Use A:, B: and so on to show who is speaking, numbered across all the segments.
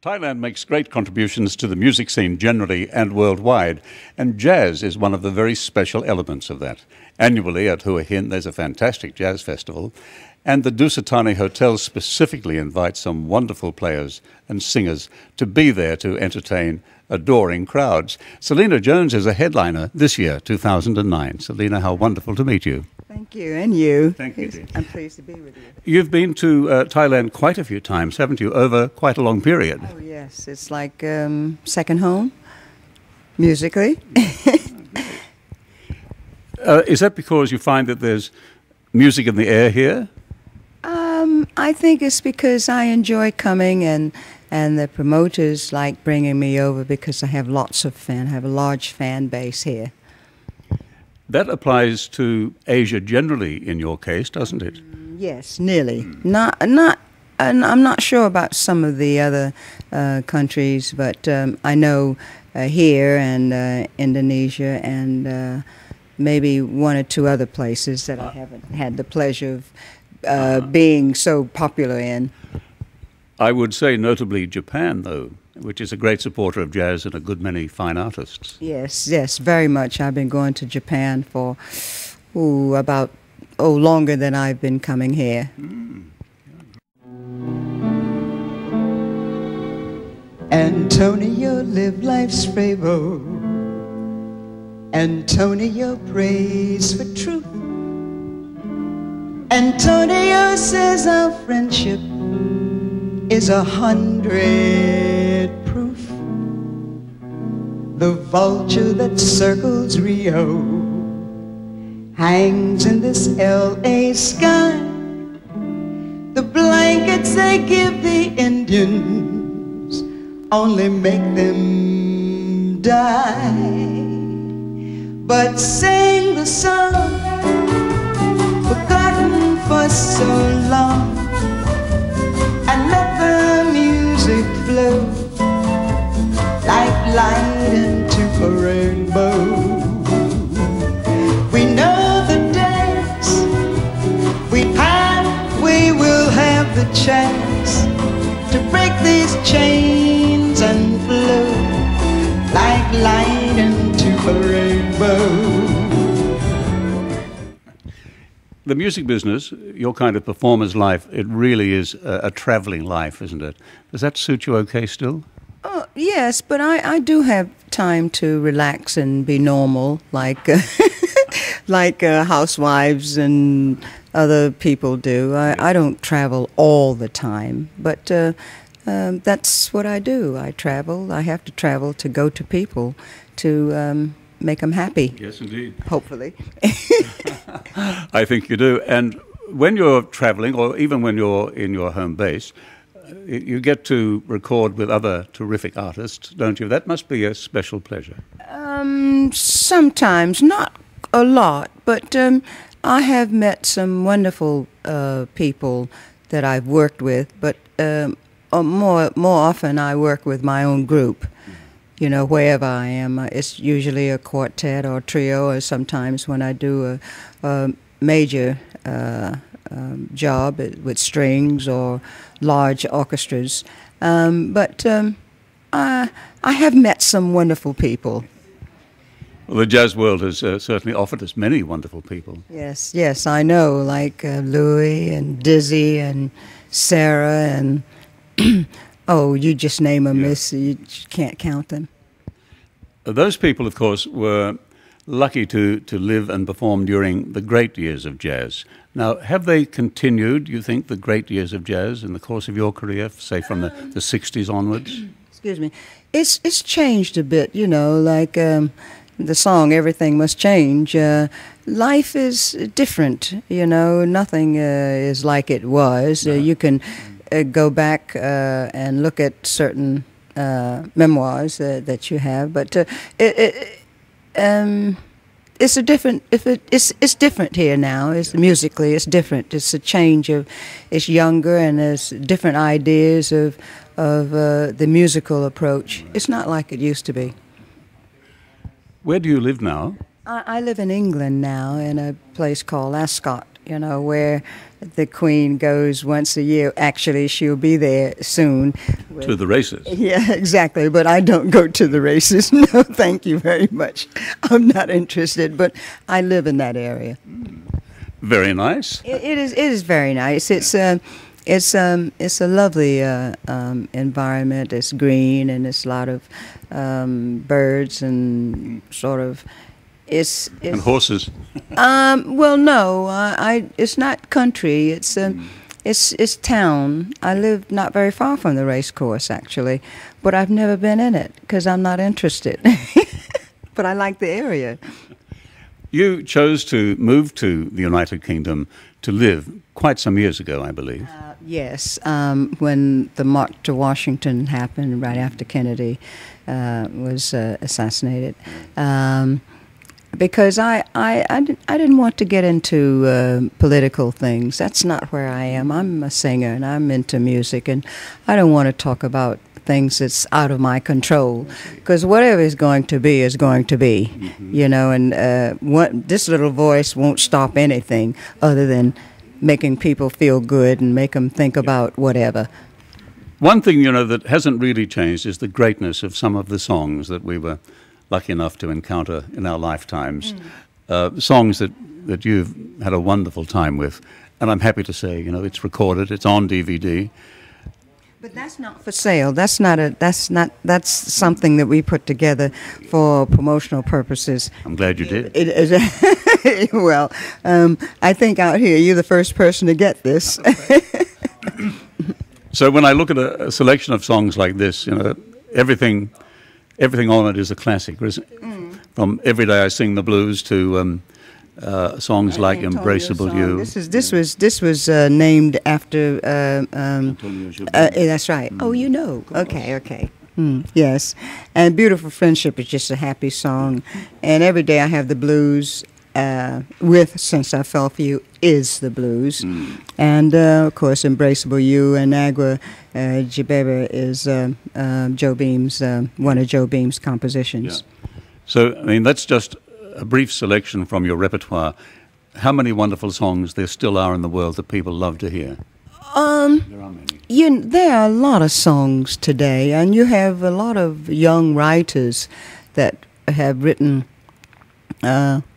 A: Thailand makes great contributions to the music scene generally and worldwide, and jazz is one of the very special elements of that. Annually at Hua Hin there's a fantastic jazz festival, and the Dusatani Hotel specifically invites some wonderful players and singers to be there to entertain adoring crowds. Salena Jones is a headliner this year, 2009. Salena, how wonderful to meet you.
B: Thank you, and you.
A: Thank you, dear.
B: I'm pleased to be with you.
A: You've been to Thailand quite a few times, haven't you, over quite a long period?
B: Oh, yes. It's like second home, musically.
A: Is that because you find that there's music in the air here?
B: I think it's because I enjoy coming, and the promoters like bringing me over because I have lots of fans. I have a large fan base here.
A: That applies to Asia generally in your case, doesn't it?
B: Yes, nearly. Not, and I'm not sure about some of the other countries, but I know here and Indonesia and maybe one or two other places that I haven't had the pleasure of being so popular in.
A: I would say notably Japan, though, which is a great supporter of jazz and a good many fine artists.
B: Yes, yes, very much. I've been going to Japan for about longer than I've been coming here.
C: Antonio lived life's fable. Antonio prays for truth. Antonio says our friendship is 100 proof. The vulture that circles Rio hangs in this LA sky. The blankets they give the Indians only make them die. But sing the song forgotten for so long, and let the music flow like light into a rainbow. We know the dance we will have the chance to break these chains and flow like light into a rainbow.
A: The music business, your kind of performer's life, it really is a traveling life, isn't it? Does that suit you okay still?
B: Yes, but I do have time to relax and be normal, like like housewives and other people do. I don't travel all the time, but that's what I do. I travel. I have to travel to go to people to make them happy.
A: Yes, indeed.
B: Hopefully.
A: I think you do. And when you're traveling, or even when you're in your home base, you get to record with other terrific artists, don't you? That must be a special pleasure.
B: Sometimes, not a lot, but I have met some wonderful people that I've worked with, but more often I work with my own group. You know, wherever I am, it's usually a quartet or trio, or sometimes when I do a major job with strings or large orchestras. But I have met some wonderful people.
A: Well, the jazz world has certainly offered us many wonderful people.
B: Yes, yes, I know, like Louis and Dizzy and Sarah and... Oh, you just name them, miss. You can't count them.
A: Those people, of course, were lucky to live and perform during the great years of jazz. Now, have they continued, you think, the great years of jazz in the course of your career, say from the 60s onwards?
B: Excuse me. It's changed a bit, you know, like the song Everything Must Change. Life is different, you know. Nothing is like it was. You can... go back and look at certain memoirs that you have, but it's a different. It's different here now. It's musically, it's different. It's a change of. It's younger, and there's different ideas of the musical approach. It's not like it used to be.
A: Where do you live now?
B: I live in England now, in a place called Ascot. you know, where the Queen goes once a year. Actually, she'll be there soon.
A: To the races.
B: Yeah, exactly. But I don't go to the races. No, thank you very much. I'm not interested. But I live in that area.
A: Very nice.
B: It is very nice. It's a lovely environment. It's green and it's a lot of birds and sort of. It's
A: and horses.
B: Well, no, it's not country. It's town. I live not very far from the race course, actually, but I've never been in it because I'm not interested. But I like the area.
A: You chose to move to the United Kingdom to live quite some years ago, I believe.
B: Yes, when the march to Washington happened right after Kennedy was assassinated. Because I didn't want to get into political things. That's not where I am. I'm a singer and I'm into music, and I don't want to talk about things that's out of my control. Because whatever is going to be is going to be, you know. And this little voice won't stop anything other than making people feel good and make them think about whatever.
A: One thing, you know, that hasn't really changed is the greatness of some of the songs that we were lucky enough to encounter in our lifetimes, songs that you've had a wonderful time with, and I'm happy to say, you know, it's recorded, it's on DVD.
B: But that's not for sale. That's something that we put together for promotional purposes.
A: I'm glad you did.
B: It is. Well, I think out here you're the first person to get this.
A: So when I look at a selection of songs like this, you know, everything on it is a classic. From Every Day I Sing the Blues to songs like Embraceable You.
B: This was named after. That's right. Oh, you know. Okay. Yes, and Beautiful Friendship is just a happy song. And Every Day I Have the Blues. With Since I Fell for You is the blues, and of course Embraceable You and Agua Jibeba is Joe Beam's one of Joe Beam's compositions.
A: Yeah. So I mean that's just a brief selection from your repertoire. How many wonderful songs there still are in the world that people love to hear? There are many.
B: There are a lot of songs today, and you have a lot of young writers that have written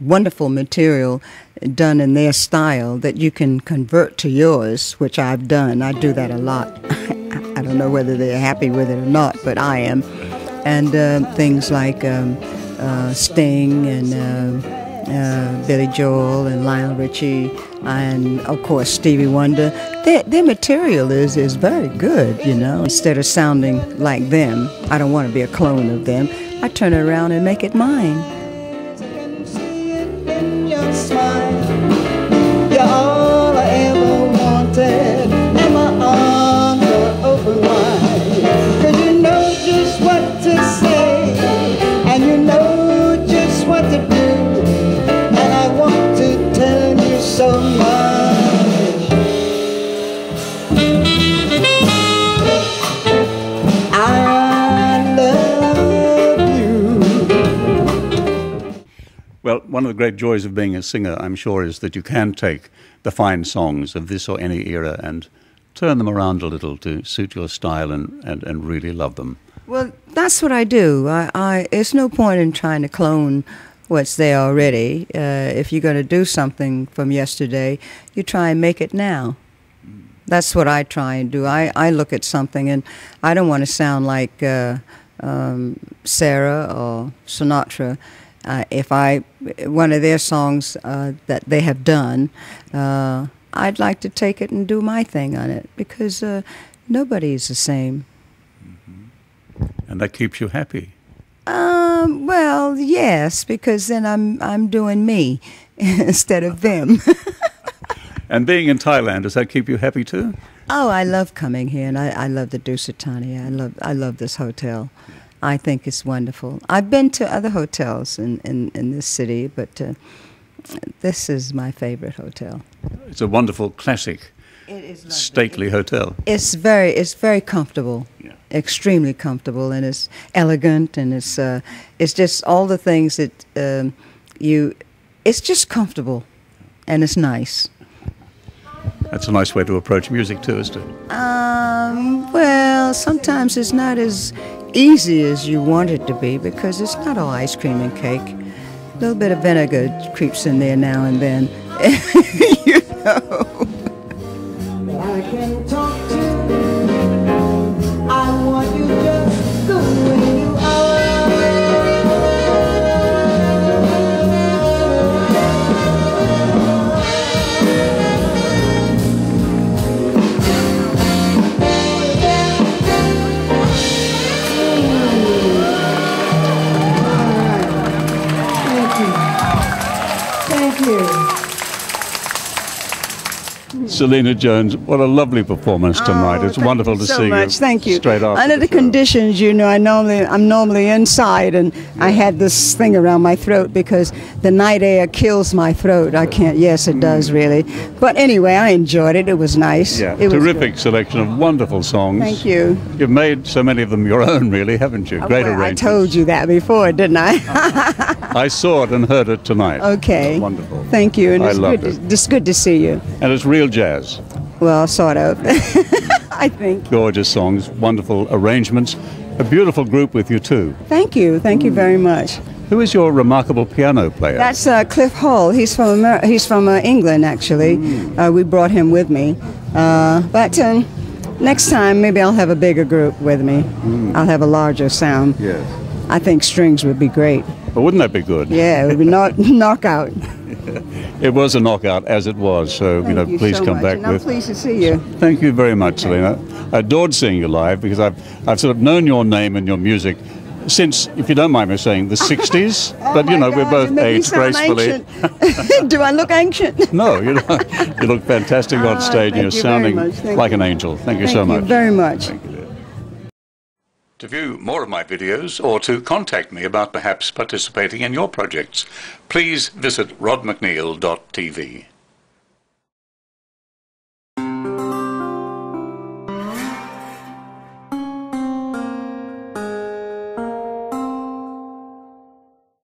B: wonderful material done in their style that you can convert to yours, which I've done. I do that a lot. I don't know whether they're happy with it or not, but I am. And things like Sting and Billy Joel and Lionel Richie and, of course, Stevie Wonder. Their material is very good, you know. Instead of sounding like them, I don't want to be a clone of them. I turn it around and make it mine.
C: Smile, you're all I ever wanted, and my arms are open wide, 'cause you know just what to say, and you know just what to do, and I want to tell you so much. I love you.
A: Well, one of the great joys of being a singer, I'm sure, is that you can take the fine songs of this or any era and turn them around a little to suit your style and really love them.
B: Well, that's what I do. It's no point in trying to clone what's there already. If you're going to do something from yesterday, you try and make it now. That's what I try and do. I look at something, and I don't want to sound like Sarah or Sinatra. If one of their songs that they have done, I'd like to take it and do my thing on it, because nobody's the same.
A: And that keeps you happy.
B: Well, yes, because then I'm doing me instead of them.
A: And being in Thailand, does that keep you happy too?
B: Oh, I love coming here, and I love the Dusatani. I love this hotel. I think it's wonderful. I've been to other hotels in this city, but this is my favorite hotel.
A: It's a wonderful, classic, stately hotel.
B: It's very comfortable, extremely comfortable, and it's elegant, and it's just all the things that it's just comfortable, and it's nice.
A: That's a nice way to approach music too, isn't it?
B: Well, sometimes it's not as easy as you want it to be because it's not all ice cream and cake. A little bit of vinegar creeps in there now and then. You know.
C: I can talk to you. I want you just the way you are. Thank you.
A: Salena Jones, what a lovely performance tonight. It's wonderful to see you.
B: Thank you.
A: Straight after
B: Under the
A: show.
B: conditions, you know, I'm normally inside, and I had this thing around my throat because the night air kills my throat. I can't. Yes, it does really. But anyway, I enjoyed it. It was nice.
A: Yeah,
B: it was
A: terrific
B: good.
A: selection of wonderful songs.
B: Thank you.
A: You've made so many of them your own, really, haven't you? Great
B: Well,
A: arrangements.
B: I told you that before, didn't I?
A: I saw it and heard it tonight.
B: Okay.
A: Wonderful.
B: Thank you. And
A: I
B: it's
A: loved
B: good.
A: it.
B: It's good to see you.
A: And it's real jazz.
B: Well, sort of. I think.
A: Gorgeous songs, wonderful arrangements. A beautiful group with you too.
B: Thank you. Thank you very much.
A: Who is your remarkable piano player?
B: That's Cliff Hall. He's from England, actually. We brought him with me. But next time, maybe I'll have a bigger group with me. I'll have a larger sound.
A: Yes.
B: I think strings would be great.
A: Well, wouldn't that be good?
B: Yeah, it would be knockout.
A: It was a knockout, as it was. So,
B: Thank you
A: please
B: so
A: come
B: much.
A: back
B: And I'm
A: with.
B: pleased to see you.
A: Thank you very much, Salena. I adored seeing you live because I've sort of known your name and your music since, if you don't mind me saying, the 60s. But,
B: Oh my
A: we're
B: God,
A: both
B: you make me
A: aged
B: sound
A: gracefully.
B: ancient. Do I look ancient?
A: No, you look fantastic on stage.
B: thank
A: You're
B: you very
A: sounding
B: much. Thank
A: like
B: you.
A: an angel. Thank you so
B: Thank
A: much.
B: you very much.
A: Thank you, dear. To view more of my videos or to contact me about perhaps participating in your projects, please visit rodmcneil.tv.